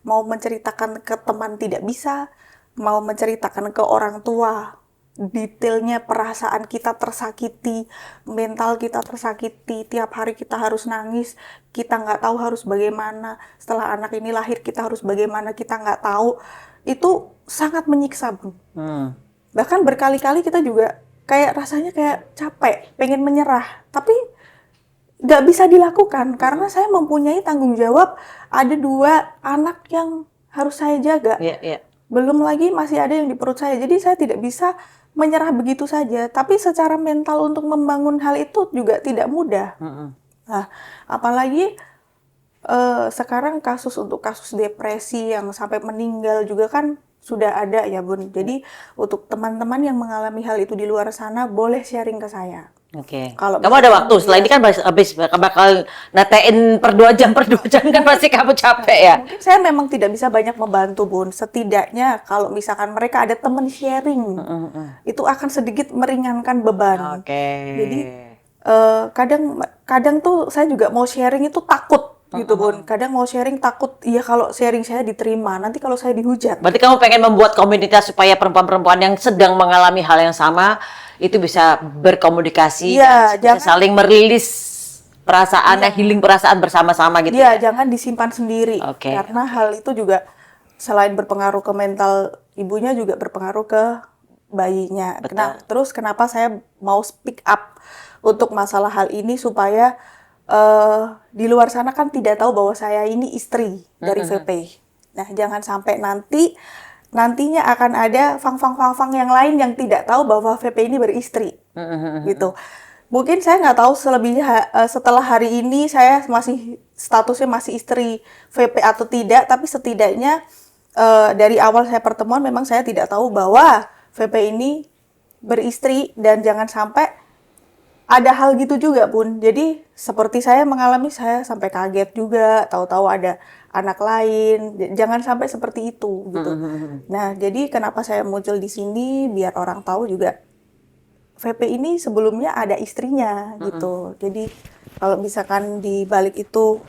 mau menceritakan ke teman tidak bisa, mau menceritakan ke orang tua, detailnya perasaan kita tersakiti, mental kita tersakiti, tiap hari kita harus nangis, kita nggak tahu harus bagaimana, setelah anak ini lahir kita harus bagaimana, kita nggak tahu, itu sangat menyiksa, Bun. Bahkan berkali-kali kita juga kayak rasanya kayak capek, pengen menyerah, tapi nggak bisa dilakukan karena saya mempunyai tanggung jawab, ada 2 anak yang harus saya jaga. Belum lagi masih ada yang di perut saya, jadi saya tidak bisa menyerah begitu saja. Tapi secara mental untuk membangun hal itu juga tidak mudah. Nah, apalagi sekarang kasus depresi yang sampai meninggal juga kan sudah ada ya, Bun. Jadi untuk teman-teman yang mengalami hal itu di luar sana, boleh sharing ke saya. Kalau kamu ada waktu, setelah ini kan habis bakal natein per 2 jam kan pasti kamu capek ya? Mungkin saya memang tidak bisa banyak membantu, Bun. Setidaknya kalau misalkan mereka ada teman sharing, itu akan sedikit meringankan beban. Jadi kadang tuh saya juga mau sharing itu takut gitu, Bun. Kadang mau sharing takut, iya kalau sharing saya diterima, nanti kalau saya dihujat. Berarti kamu pengen membuat komunitas supaya perempuan-perempuan yang sedang mengalami hal yang sama itu bisa berkomunikasi, bisa saling merilis perasaannya, healing perasaan bersama-sama gitu. Iya, jangan disimpan sendiri. Oke. Karena hal itu juga selain berpengaruh ke mental ibunya juga berpengaruh ke bayinya. Nah, terus kenapa saya mau speak up untuk masalah hal ini supaya di luar sana kan tidak tahu bahwa saya ini istri dari VP. Nah, jangan sampai nantinya akan ada fang yang lain yang tidak tahu bahwa VP ini beristri, gitu. Mungkin saya nggak tahu selebihnya setelah hari ini saya masih statusnya masih istri VP atau tidak, tapi setidaknya dari awal saya pertemuan memang saya tidak tahu bahwa VP ini beristri, dan jangan sampai ada hal gitu juga Bun. Jadi seperti saya mengalami, saya sampai kaget juga, tahu-tahu ada anak lain. Jangan sampai seperti itu gitu. Nah, jadi kenapa saya muncul di sini biar orang tahu juga VP ini sebelumnya ada istrinya gitu. Jadi kalau misalkan di balik itu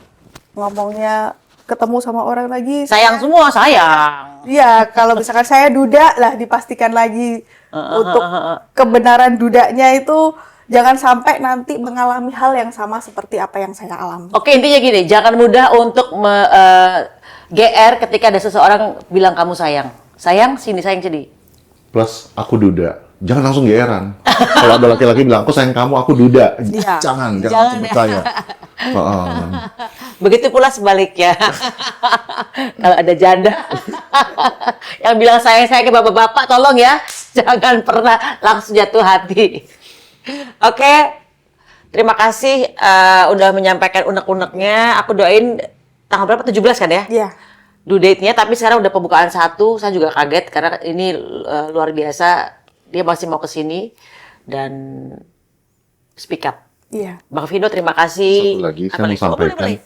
ngomongnya ketemu sama orang lagi, Sayang semua, sayang. iya, kalau misalkan saya duda lah dipastikan lagi untuk kebenaran dudanya itu jangan sampai nanti mengalami hal yang sama seperti apa yang saya alami. Oke, intinya gini, jangan mudah untuk GR ketika ada seseorang bilang kamu sayang. Sayang, sayang sini. Plus aku duda. Jangan langsung geeran. Kalau ada laki-laki bilang, aku sayang kamu, aku duda. Iya. Jangan Jangan langsung ya. percaya. Begitu pula sebaliknya. Kalau ada janda yang bilang sayang ke bapak-bapak, tolong ya, jangan pernah langsung jatuh hati. Oke, terima kasih udah menyampaikan unek-uneknya. Aku doain tanggal berapa? 17 kan ya? Iya. Due date-nya, tapi sekarang udah pembukaan 1, saya juga kaget karena ini luar biasa. Dia masih mau ke sini dan speak up. Iya. Bang Vino, terima kasih. Satu lagi Apa saya mau lagi? Oh, sampaikan, boleh.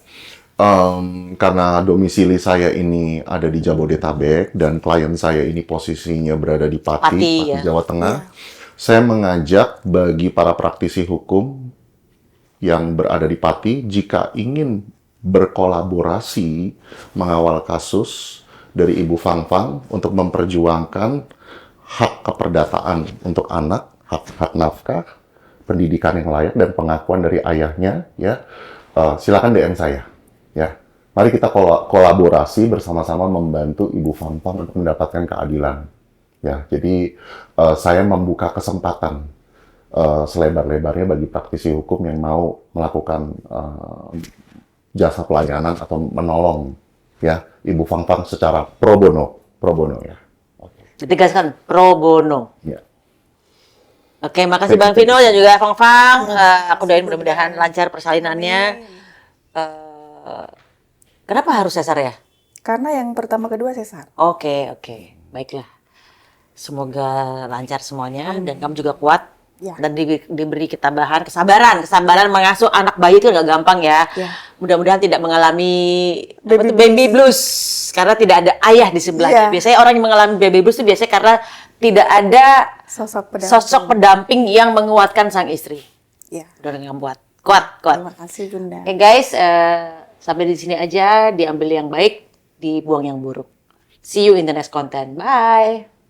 karena domisili saya ini ada di Jabodetabek dan klien saya ini posisinya berada di Pati, Ya. Jawa Tengah. Saya mengajak bagi para praktisi hukum yang berada di Pati, jika ingin berkolaborasi mengawal kasus dari Ibu Fang Fang untuk memperjuangkan hak keperdataan untuk anak, hak nafkah, pendidikan yang layak dan pengakuan dari ayahnya, ya, silakan DM saya, ya. Mari kita kolaborasi bersama-sama membantu Ibu Fang Fang untuk mendapatkan keadilan, ya. Jadi saya membuka kesempatan selebar-lebarnya bagi praktisi hukum yang mau melakukan jasa pelayanan atau menolong, ya, Ibu Fang Fang secara pro bono, ya. Ditegaskan pro bono. Ya. Oke, makasih Bang Vino dan juga Fang Fang. Aku doain mudah-mudahan lancar persalinannya. Kenapa harus sesar ya? Karena yang pertama kedua sesar. Oke, baiklah. Semoga lancar semuanya dan kamu juga kuat. Ya. Dan diberi ketabahan, kesabaran mengasuh anak bayi itu nggak gampang ya. Ya. Mudah-mudahan tidak mengalami Baby baby blues karena tidak ada ayah di sebelahnya. Ya. Biasanya orang yang mengalami baby blues itu biasanya karena tidak ada sosok pendamping yang menguatkan sang istri. Ya. Udah yang buat kuat. Terima kasih Bunda. Oke guys, sampai di sini aja. Diambil yang baik, dibuang yang buruk. See you in the next content. Bye.